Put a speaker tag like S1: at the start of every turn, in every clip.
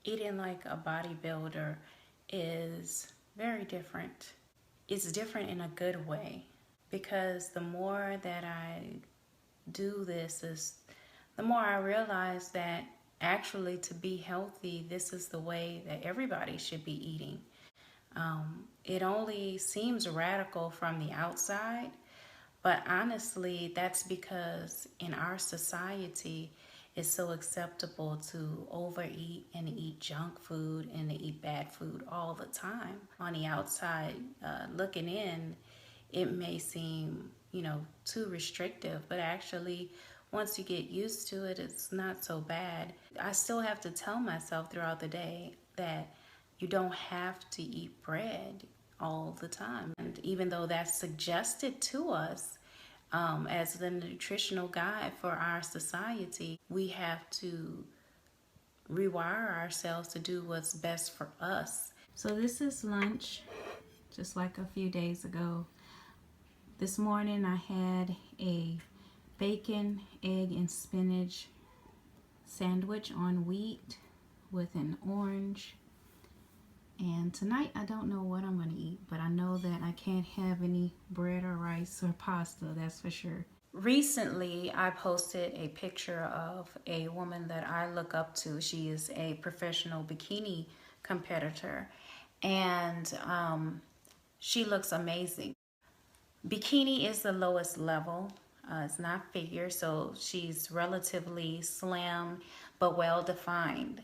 S1: Eating like a bodybuilder is very different. It's different in a good way because the more that I do this is the more I realize that actually to be healthy, this is the way that everybody should be eating. It only seems radical from the outside, but honestly, that's because in our society, it's so acceptable to overeat and eat junk food and to eat bad food all the time. On the outside, looking in, it may seem, too restrictive, but actually, once you get used to it, it's not so bad. I still have to tell myself throughout the day that you don't have to eat bread all the time. And even though that's suggested to us as the nutritional guide for our society, we have to rewire ourselves to do what's best for us. So this is lunch, just like a few days ago. This morning I had a bacon, egg, and spinach sandwich on wheat with an orange. And tonight I don't know what I'm going to eat, but I know that I can't have any bread or rice or pasta, that's for sure. Recently, I posted a picture of a woman that I look up to. She is a professional bikini competitor, and she looks amazing. Bikini is the lowest level. It's not figure, so she's relatively slim but well defined.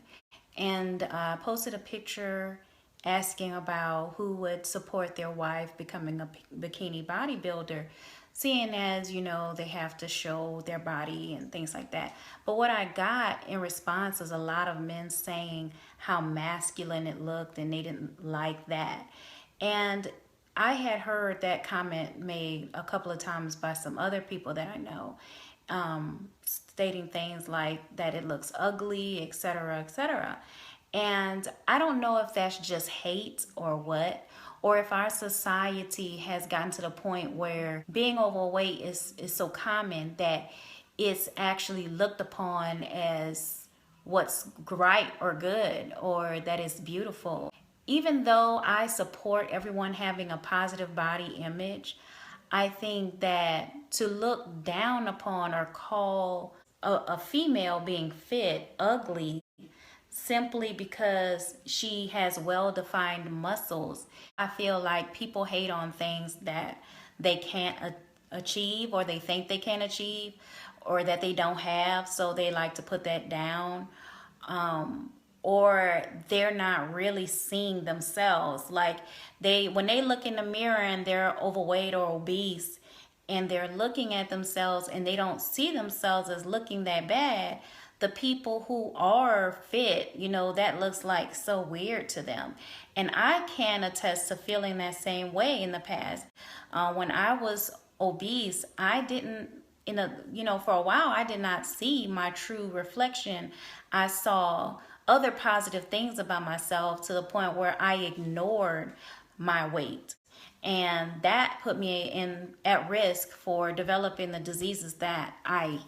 S1: And I posted a picture asking about who would support their wife becoming a bikini bodybuilder, seeing as, they have to show their body and things like that. But what I got in response was a lot of men saying how masculine it looked and they didn't like that. And I had heard that comment made a couple of times by some other people that I know, stating things like that it looks ugly, etc., etc. And I don't know if that's just hate or what, or if our society has gotten to the point where being overweight is so common that it's actually looked upon as what's right or good or that is beautiful. Even though I support everyone having a positive body image, I think that to look down upon or call a female being fit ugly simply because she has well-defined muscles, I feel like people hate on things that they can't achieve or they think they can achieve or that they don't have, so they like to put that down. Or they're not really seeing themselves. Like when they look in the mirror and they're overweight or obese and they're looking at themselves and they don't see themselves as looking that bad, the people who are fit, that looks like so weird to them. And I can attest to feeling that same way in the past. When I was obese, I didn't, for a while, I did not see my true reflection. I saw other positive things about myself to the point where I ignored my weight. And that put me at risk for developing the diseases that I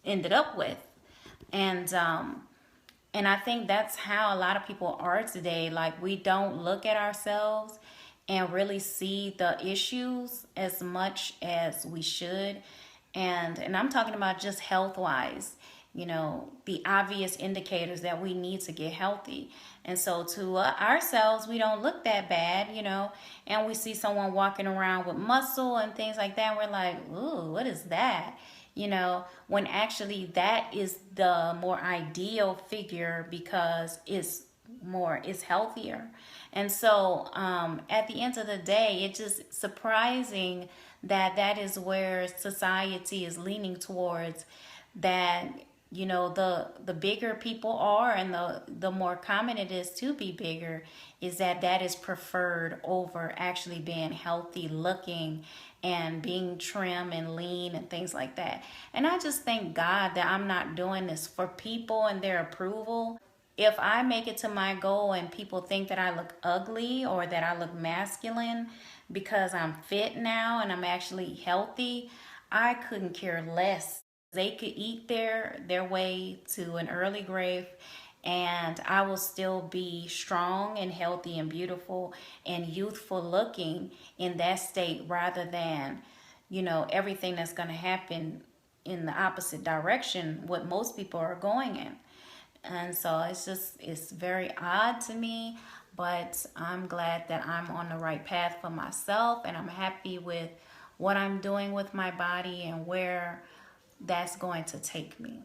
S1: ended up with. And I think that's how a lot of people are today. Like, we don't look at ourselves and really see the issues as much as we should. And I'm talking about just health wise, the obvious indicators that we need to get healthy. And so to ourselves, we don't look that bad, and we see someone walking around with muscle and things like that. And we're like, ooh, what is that? When actually that is the more ideal figure because it's healthier. And so at the end of the day, it's just surprising that is where society is leaning towards, that the bigger people are and the more common it is to be bigger, is that is preferred over actually being healthy looking and being trim and lean and things like that. And I just thank God that I'm not doing this for people and their approval. If I make it to my goal and people think that I look ugly or that I look masculine because I'm fit now and I'm actually healthy, I couldn't care less. They could eat their way to an early grave and I will still be strong and healthy and beautiful and youthful looking in that state, rather than, everything that's going to happen in the opposite direction, what most people are going in. And so it's very odd to me, but I'm glad that I'm on the right path for myself, and I'm happy with what I'm doing with my body and where that's going to take me.